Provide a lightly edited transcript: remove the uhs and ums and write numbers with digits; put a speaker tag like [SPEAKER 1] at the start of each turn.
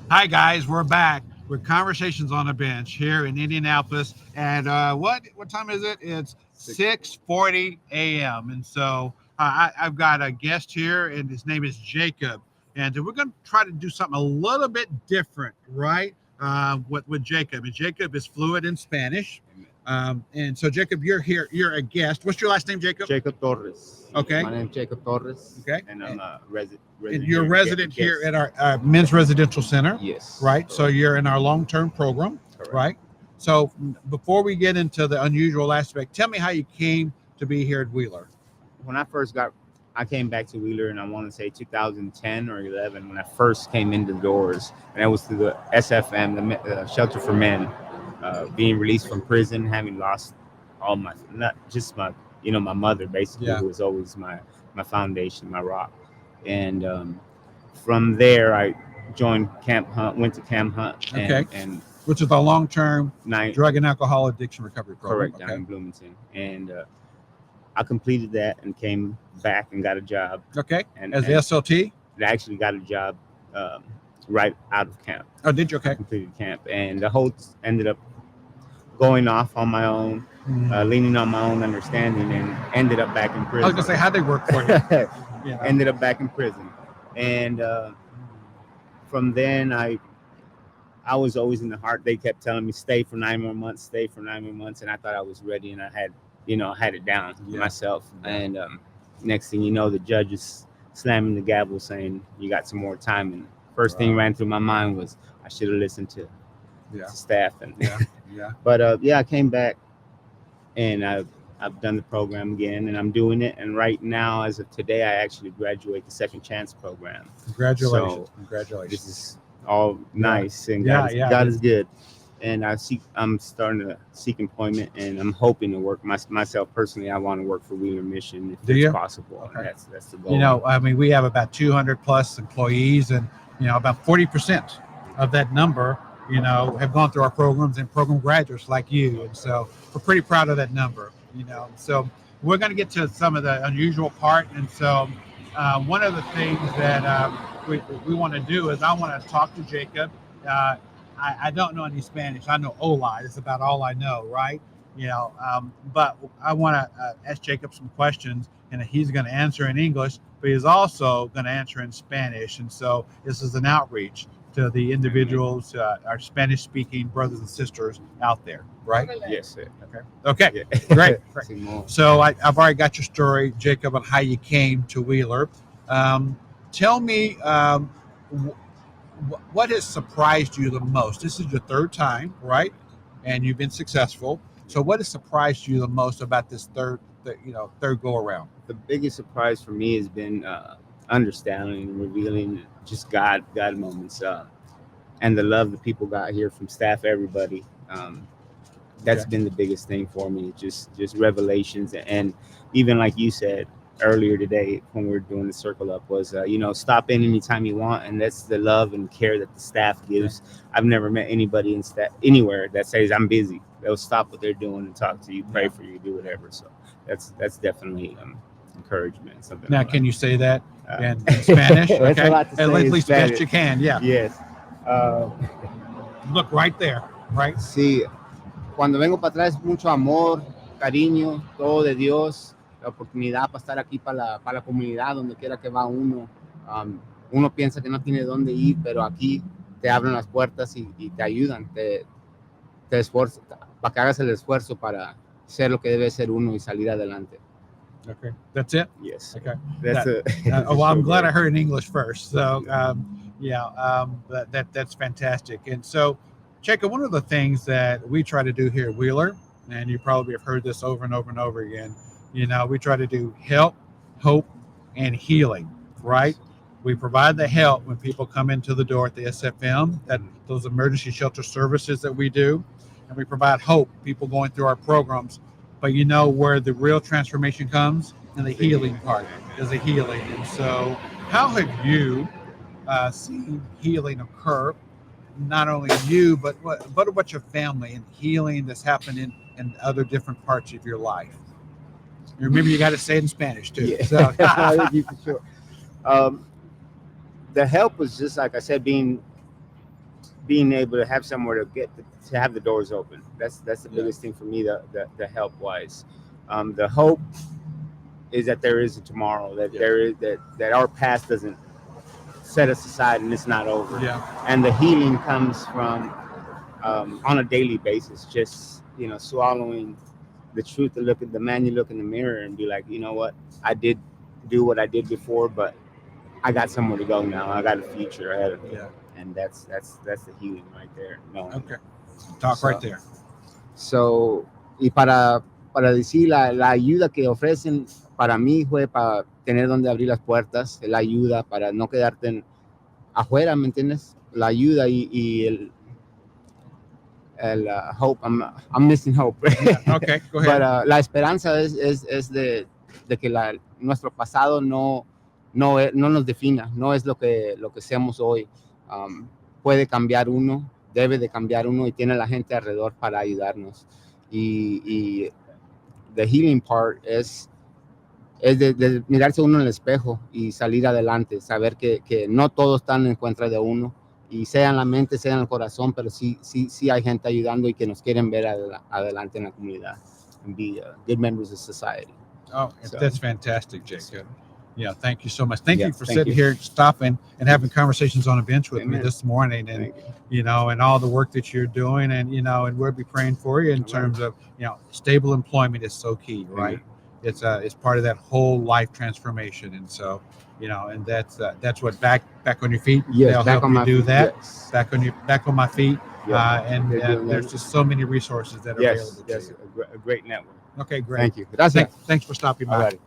[SPEAKER 1] Hi guys, we're back with Conversations on the Bench here in Indianapolis. And what time is it? It's 6:40 a.m. And so I've got a guest here, and his name is Jacob. And we're going to try to do something a little bit different, right? With Jacob. And Jacob is fluent in Spanish. And so Jacob, you're here. You're a guest. What's your last name, Jacob?
[SPEAKER 2] Jacob Torres.
[SPEAKER 1] Okay.
[SPEAKER 2] My name is Jacob Torres.
[SPEAKER 1] Okay.
[SPEAKER 2] And I'm a
[SPEAKER 1] And
[SPEAKER 2] resident
[SPEAKER 1] you're a
[SPEAKER 2] here.
[SPEAKER 1] resident here at our men's residential center.
[SPEAKER 2] Yes.
[SPEAKER 1] Right? So you're in our long-term program,
[SPEAKER 2] Correct.
[SPEAKER 1] right? So before we get into the unusual aspect, tell me how you came to be here at Wheeler.
[SPEAKER 2] When I came back to Wheeler, and I want to say 2010 or 11 when I first came into the doors, and that was through the SFM, the Shelter for Men, being released from prison, having lost all my, not just my, my mother basically,
[SPEAKER 1] Yeah.
[SPEAKER 2] who was always my foundation, my rock, and from there I joined Camp Hunt, went to Camp Hunt, and
[SPEAKER 1] Which is a long-term
[SPEAKER 2] night
[SPEAKER 1] drug and alcohol addiction recovery program.
[SPEAKER 2] correct down in Bloomington, and I completed that and came back and got a job.
[SPEAKER 1] Okay.
[SPEAKER 2] And
[SPEAKER 1] As the SLT?
[SPEAKER 2] I actually got a job right out of camp.
[SPEAKER 1] Oh, did you? Okay.
[SPEAKER 2] Completed camp, and the whole ended up going off on my own, leaning on my own understanding, and ended up back in prison.
[SPEAKER 1] I was gonna say, how'd they work for you? Yeah.
[SPEAKER 2] Ended up back in prison, and from then I was always in the heart. They kept telling me, stay for 9 more months, stay for 9 more months, and I thought I was ready, and I had it down myself.
[SPEAKER 1] Yeah.
[SPEAKER 2] And next thing you know, the judge is slamming the gavel, saying you got some more time. And first thing ran through my mind was I should have listened to staff. And
[SPEAKER 1] Yeah.
[SPEAKER 2] but I came back, and I've done the program again, and I'm doing it. And right now, as of today, I actually graduate the Second Chance program.
[SPEAKER 1] Congratulations.
[SPEAKER 2] So
[SPEAKER 1] Congratulations.
[SPEAKER 2] this is all nice, and
[SPEAKER 1] Yeah,
[SPEAKER 2] God is good. And I'm starting to seek employment, and I'm hoping to work myself personally. I want to work for Wheeler Mission if it's possible.
[SPEAKER 1] Okay.
[SPEAKER 2] That's the goal.
[SPEAKER 1] I mean, we have about 200 plus employees, and about 40% of that number, have gone through our programs and program graduates like you. And so we're pretty proud of that number. So we're going to get to some of the unusual part. And so one of the things that we want to do is I want to talk to Jacob. I don't know any Spanish. I know hola. It's about all I know, right? But I want to ask Jacob some questions, and he's going to answer in English, but he's also going to answer in Spanish. And so this is an outreach to the individuals, our Spanish-speaking brothers and sisters out there, right?
[SPEAKER 2] Yes, sir.
[SPEAKER 1] Okay.
[SPEAKER 2] Yeah.
[SPEAKER 1] Great. So I've already got your story, Jacob, on how you came to Wheeler. Tell me what has surprised you the most? This is your third time, right? And you've been successful. So what has surprised you the most about this third go around?
[SPEAKER 2] The biggest surprise for me has been understanding and revealing just God moments, and the love that people got here from staff, everybody. That's been the biggest thing for me. Just revelations, and even like you said earlier today when we were doing the circle up was stop in anytime you want, and that's the love and care that the staff gives. I've never met anybody in staff anywhere that says I'm busy. They'll stop what they're doing and talk to you, pray for you, do whatever. So that's definitely encouragement. Something.
[SPEAKER 1] Now, can you say that in Spanish? Okay, at least best you can. Yeah.
[SPEAKER 2] Yes.
[SPEAKER 1] Look right there. Right.
[SPEAKER 2] Sí. Cuando vengo para atrás, mucho amor, cariño, todo de Dios. La oportunidad para estar aquí para la comunidad, donde quiera que va uno. Uno piensa que no tiene dónde ir, pero aquí te abren las puertas y te ayudan, te esfuerzan, para que hagas el esfuerzo para ser lo que debe ser uno y salir adelante.
[SPEAKER 1] Okay, that's it?
[SPEAKER 2] Yes.
[SPEAKER 1] Okay.
[SPEAKER 2] Well,
[SPEAKER 1] I'm glad I heard in English first. So, that's fantastic. And so, Jacob, one of the things that we try to do here at Wheeler, and you probably have heard this over and over and over again, we try to do help, hope, and healing, right? We provide the help when people come into the door at the SFM, those emergency shelter services that we do, and we provide hope, people going through our programs. But where the real transformation comes, and the healing part is the healing. And so how have you seen healing occur, not only you, but what about your family and healing that's happening in other different parts of your life? Remember, you got to say it in Spanish too.
[SPEAKER 2] Yeah.
[SPEAKER 1] So.
[SPEAKER 2] For sure. The help was just like I said, being being able to have somewhere to have the doors open. That's the
[SPEAKER 1] Yeah.
[SPEAKER 2] biggest thing for me. The help wise, the hope is that there is a tomorrow. That
[SPEAKER 1] Yeah.
[SPEAKER 2] there is that our past doesn't set us aside and it's not over.
[SPEAKER 1] Yeah.
[SPEAKER 2] And the healing comes from on a daily basis. Just swallowing the truth. To look at the man, you look in the mirror and be like, you know what, I did do what I did before, but I got somewhere to go now. I got a future ahead of me.
[SPEAKER 1] Yeah.
[SPEAKER 2] And that's the healing right there. No.
[SPEAKER 1] Okay. Talk right there.
[SPEAKER 2] So, y para decir la ayuda que ofrecen para mí fue para tener donde abrir las puertas, la ayuda para no quedarte afuera, ¿me entiendes? La ayuda y el hope. I'm missing hope.
[SPEAKER 1] Yeah. Okay, go ahead.
[SPEAKER 2] But la esperanza es de que nuestro pasado no nos defina, no es lo que seamos hoy. Puede cambiar uno, debe de cambiar uno y tiene la gente alrededor para ayudarnos. Y the healing part es de mirarse uno en el espejo y salir adelante, saber que no todos están en contra de uno, y sea en la mente, sea en el corazón, pero sí hay gente ayudando y que nos quieren ver adelante en la comunidad and be good members of society.
[SPEAKER 1] Oh,
[SPEAKER 2] So-
[SPEAKER 1] that's fantastic, Jacob. Yeah, thank you so much. Thank
[SPEAKER 2] Yeah,
[SPEAKER 1] you for
[SPEAKER 2] thank
[SPEAKER 1] sitting
[SPEAKER 2] you.
[SPEAKER 1] here, stopping and having conversations on a bench with me
[SPEAKER 2] Amen.
[SPEAKER 1] this morning, and
[SPEAKER 2] Thank you.
[SPEAKER 1] and all the work that you're doing, and and we'll be praying for you in
[SPEAKER 2] Amen.
[SPEAKER 1] terms of stable employment is so key, right? It's part of that whole life transformation, and so and that's what back on your feet.
[SPEAKER 2] Yes,
[SPEAKER 1] they'll
[SPEAKER 2] back
[SPEAKER 1] help
[SPEAKER 2] on
[SPEAKER 1] you
[SPEAKER 2] my
[SPEAKER 1] do
[SPEAKER 2] feet,
[SPEAKER 1] that.
[SPEAKER 2] yes.
[SPEAKER 1] Back on my feet,
[SPEAKER 2] Yeah,
[SPEAKER 1] and
[SPEAKER 2] they're doing
[SPEAKER 1] there's
[SPEAKER 2] that.
[SPEAKER 1] just so many resources that are
[SPEAKER 2] Yes,
[SPEAKER 1] available to
[SPEAKER 2] yes,
[SPEAKER 1] you.
[SPEAKER 2] a great network.
[SPEAKER 1] Okay, great.
[SPEAKER 2] Thank you. Gracias.
[SPEAKER 1] Thanks for stopping by.
[SPEAKER 2] Alrighty.